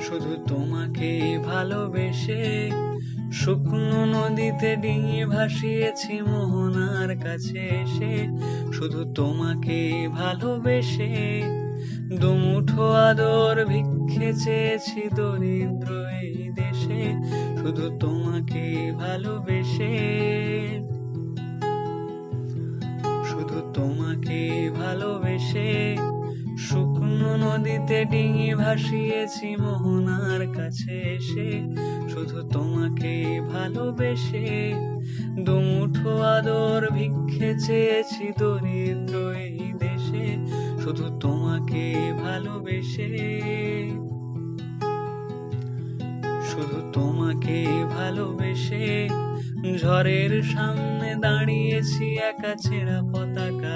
শুধু তোমাকে ভালোবেসে শুকনো নদীতে ডিঙি ভাসিয়েছি মোহনার কাছে এসে। শুধু তোমাকে ভালোবেসে দুমুঠো আদর ভিক্ষে চেয়েছি দরিদ্র এই দেশে। শুধু তোমাকে ভালোবেসে, শুধু তোমাকে ভালোবেসে শুকনো নদীতে ডিঙি ভাসিয়েছি মোহনার কাছে এসে। শুধু তোমাকে ভালোবেসে দুমুঠো আদর ভিক্ষে চেয়েছি দরিদ্র এই দেশে। শুধু তোমাকে ভালোবেসে, শুধু তোমাকে ভালোবেসে ঝড়ের সামনে দাঁড়িয়েছি একা ছেঁড়া পতাকা